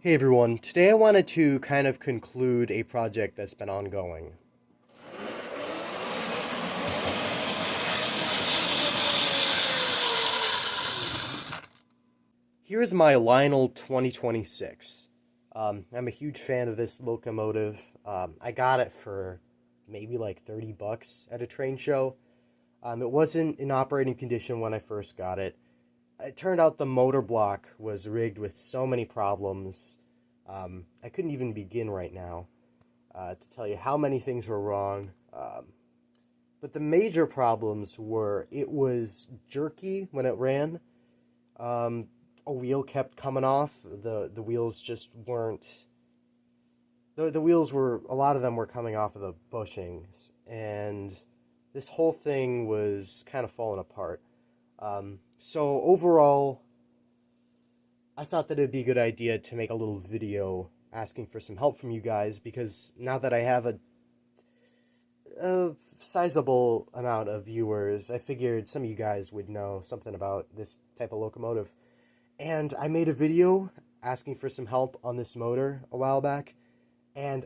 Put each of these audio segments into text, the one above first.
Hey everyone, today I wanted to kind of conclude a project that's been ongoing. Here's my Lionel 2026. I'm a huge fan of this locomotive. I got it for maybe like 30 bucks at a train show. It wasn't in operating condition when I first got it. It turned out the motor block was rigged with so many problems. I couldn't even begin right now to tell you how many things were wrong. But the major problems were it was jerky when it ran. Um, a wheel kept coming off. The wheels just weren't. The wheels were, a lot of them were coming off of the bushings, and this whole thing was kind of falling apart. So overall, I thought that it'd be a good idea to make a little video asking for some help from you guys, because now that I have a sizable amount of viewers, I figured some of you guys would know something about this type of locomotive. And I made a video asking for some help on this motor a while back, and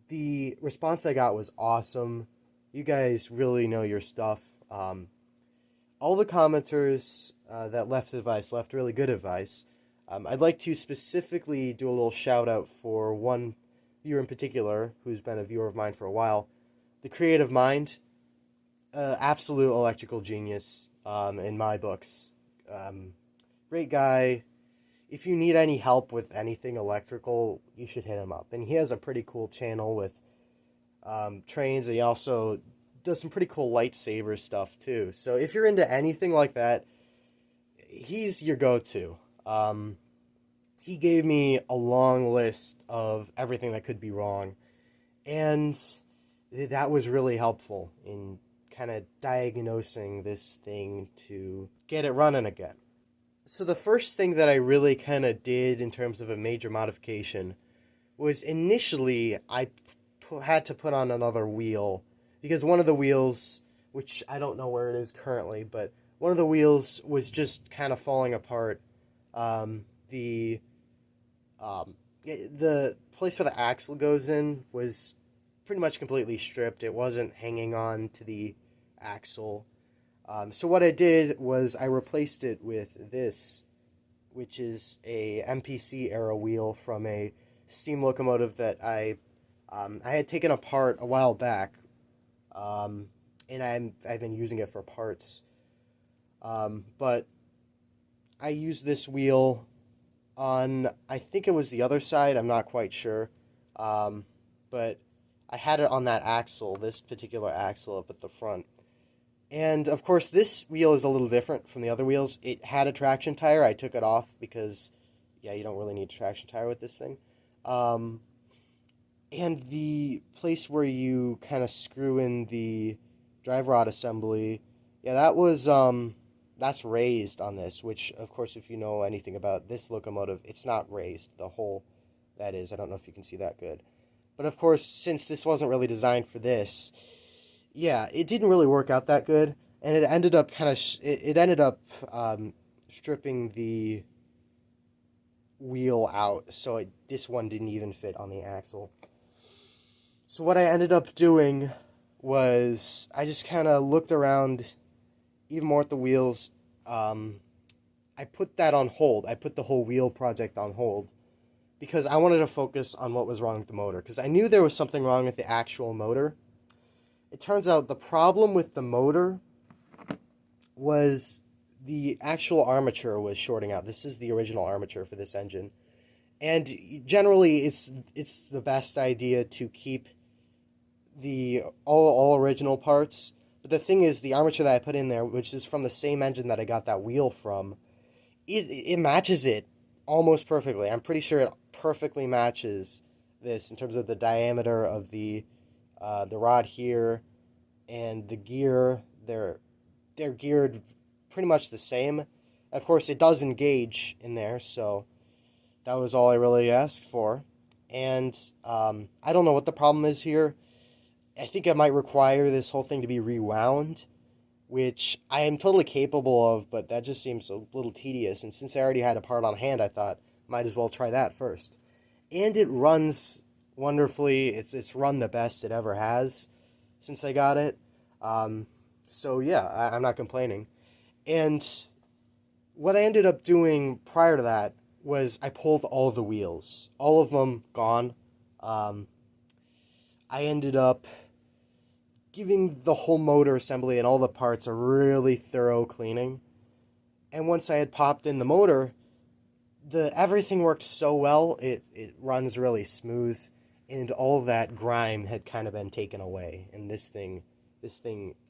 the response I got was awesome. You guys really know your stuff. All the commenters that left advice left really good advice. I'd like to specifically do a little shout out for one viewer in particular who's been a viewer of mine for a while. The Creative Mind, absolute electrical genius in my books. Great guy. If you need any help with anything electrical, you should hit him up. And he has a pretty cool channel with trains, and he also does some pretty cool lightsaber stuff too. So if you're into anything like that, he's your go-to. He gave me a long list of everything that could be wrong, and that was really helpful in kind of diagnosing this thing to get it running again. So the first thing that I really kind of did in terms of a major modification was initially I had to put on another wheel, because one of the wheels, which I don't know where it is currently, but one of the wheels was just kind of falling apart. The the place where the axle goes in was pretty much completely stripped. It wasn't hanging on to the axle. So what I did was I replaced it with this, which is a MPC era wheel from a steam locomotive that I had taken apart a while back, and I've been using it for parts. But I used this wheel on, I think it was the other side, I'm not quite sure, but I had it on that axle, this particular axle up at the front. And of course, this wheel is a little different from the other wheels. It had a traction tire. I took it off because, yeah, you don't really need a traction tire with this thing. And the place where you kind of screw in the drive rod assembly, yeah, that's raised on this, which, of course, if you know anything about this locomotive, it's not raised. The hole, that is. I don't know if you can see that good. But, of course, since this wasn't really designed for this, yeah, it didn't really work out that good, and it ended up stripping the wheel out, so this one didn't even fit on the axle. So what I ended up doing was I just kind of looked around even more at the wheels. I put that on hold. I put the whole wheel project on hold because I wanted to focus on what was wrong with the motor, because I knew there was something wrong with the actual motor. It turns out the problem with the motor was the actual armature was shorting out. This is the original armature for this engine. And generally, it's the best idea to keep the all original parts. But the thing is, the armature that I put in there, which is from the same engine that I got that wheel from, it matches it almost perfectly. I'm pretty sure it perfectly matches this in terms of the diameter of the rod here and the gear. They're geared pretty much the same. Of course, it does engage in there, so that was all I really asked for. And I don't know what the problem is here. I think it might require this whole thing to be rewound, which I am totally capable of, but that just seems a little tedious. And since I already had a part on hand, I thought might as well try that first. and it runs wonderfully. It's run the best it ever has since I got it. Um, so yeah, I'm not complaining. And what I ended up doing prior to that was I pulled all the wheels, all of them gone. Um, I ended up giving the whole motor assembly and all the parts a really thorough cleaning. And once I had popped in the motor, the everything worked so well. It runs really smooth, and all that grime had kind of been taken away. And this thing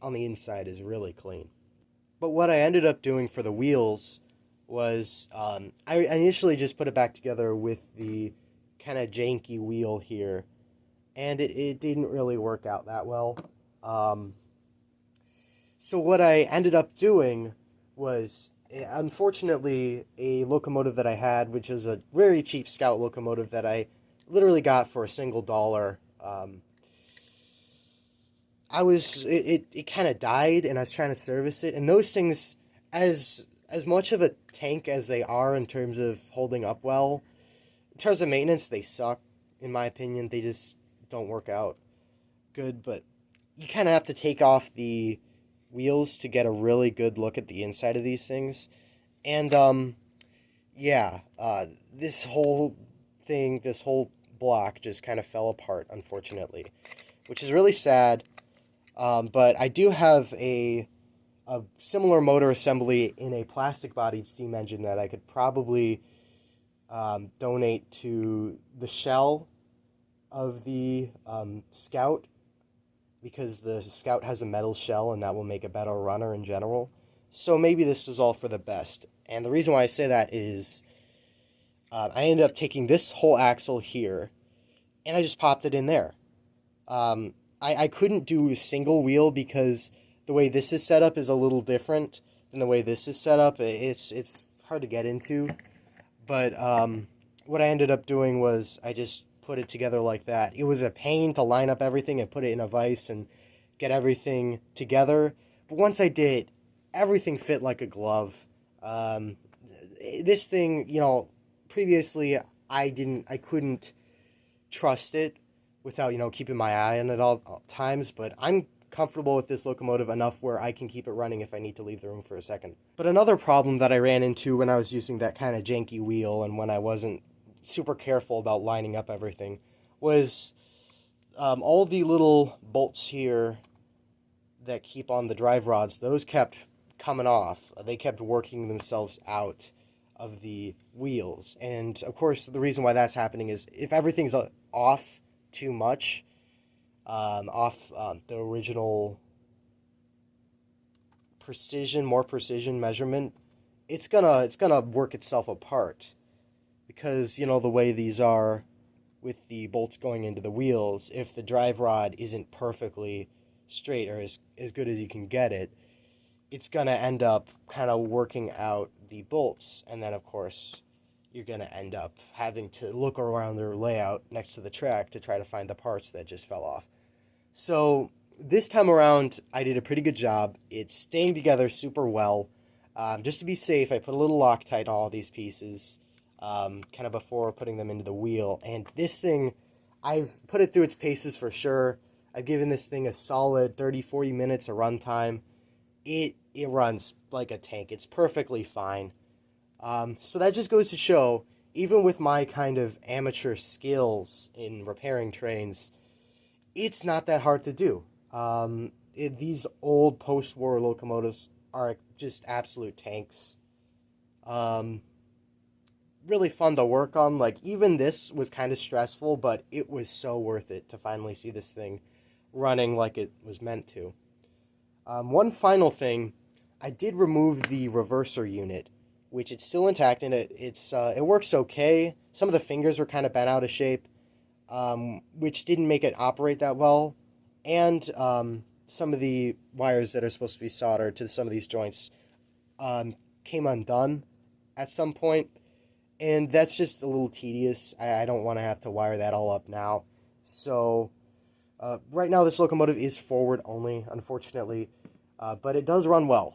on the inside is really clean. But what I ended up doing for the wheels was I initially just put it back together with the kind of janky wheel here, and it didn't really work out that well. Um, so what I ended up doing was, unfortunately, a locomotive that I had, which was a very cheap Scout locomotive that I literally got for a single dollar. It kind of died, and I was trying to service it, and those things, as much of a tank as they are in terms of holding up well, in terms of maintenance, they suck. In my opinion, they just don't work out good. But you kind of have to take off the wheels to get a really good look at the inside of these things. And yeah, this whole thing, this whole block just kind of fell apart, unfortunately, which is really sad. But I do have a similar motor assembly in a plastic-bodied steam engine that I could probably donate to the shell of the Scout, because the Scout has a metal shell and that will make a better runner in general. So maybe this is all for the best. And the reason why I say that is I ended up taking this whole axle here and I just popped it in there. I couldn't do a single wheel because the way this is set up is a little different than the way this is set up. It's hard to get into. But what I ended up doing was I just put it together like that. It was a pain to line up everything and put it in a vise and get everything together. But once I did, everything fit like a glove. This thing, previously I couldn't trust it without, keeping my eye on it all times. But I'm comfortable with this locomotive enough where I can keep it running if I need to leave the room for a second. But another problem that I ran into when I was using that kind of janky wheel and when I wasn't super careful about lining up everything was all the little bolts here that keep on the drive rods, those kept coming off. They kept working themselves out of the wheels. And of course, the reason why that's happening is if everything's off too much, off the original more precision measurement, it's gonna work itself apart. Because, the way these are with the bolts going into the wheels, if the drive rod isn't perfectly straight or as good as you can get it, it's going to end up kind of working out the bolts. And then, of course, you're going to end up having to look around their layout next to the track to try to find the parts that just fell off. So this time around, I did a pretty good job. It's staying together super well. Just to be safe, I put a little Loctite on all these pieces. Kind of before putting them into the wheel. And this thing, I've put it through its paces for sure. I've given this thing a solid 30-40 minutes of runtime. It runs like a tank. It's perfectly fine. So that just goes to show, even with my kind of amateur skills in repairing trains, it's not that hard to do. These old post-war locomotives are just absolute tanks. Really fun to work on. Like, even this was kind of stressful, but it was so worth it to finally see this thing running like it was meant to. One final thing, I did remove the reverser unit, which it's still intact, and it works okay. Some of the fingers were kind of bent out of shape, which didn't make it operate that well, and some of the wires that are supposed to be soldered to some of these joints came undone at some point. And that's just a little tedious. I don't want to have to wire that all up now. So right now this locomotive is forward only, unfortunately. But it does run well.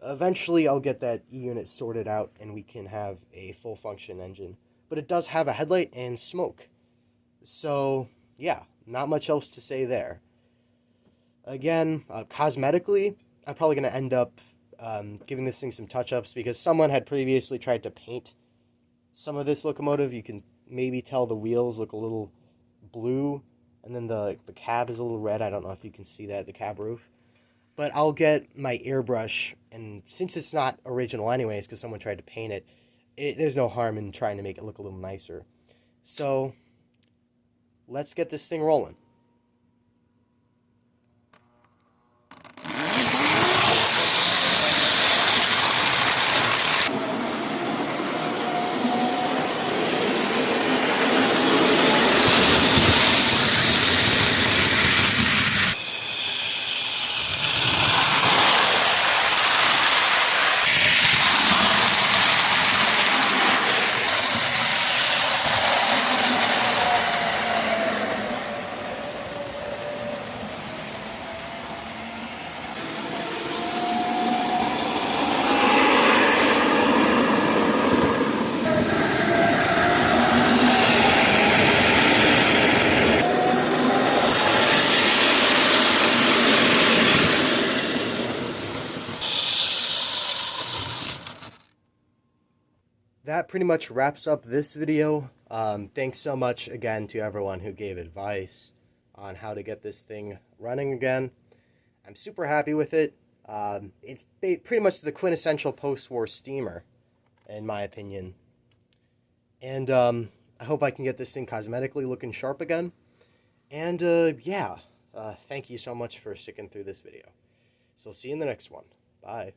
Eventually I'll get that E-unit sorted out and we can have a full function engine. but it does have a headlight and smoke. So, yeah, not much else to say there. Again, cosmetically, I'm probably going to end up giving this thing some touch-ups because someone had previously tried to paint some of this locomotive. You can maybe tell the wheels look a little blue, and then the cab is a little red. I don't know if you can see that, the cab roof. But I'll get my airbrush, and since it's not original anyways, because someone tried to paint it, there's no harm in trying to make it look a little nicer. So, let's get this thing rolling. That pretty much wraps up this video. Thanks so much again to everyone who gave advice on how to get this thing running again. I'm super happy with it. It's pretty much the quintessential post-war steamer, in my opinion. And I hope I can get this thing cosmetically looking sharp again. And yeah, thank you so much for sticking through this video. So see you in the next one. Bye.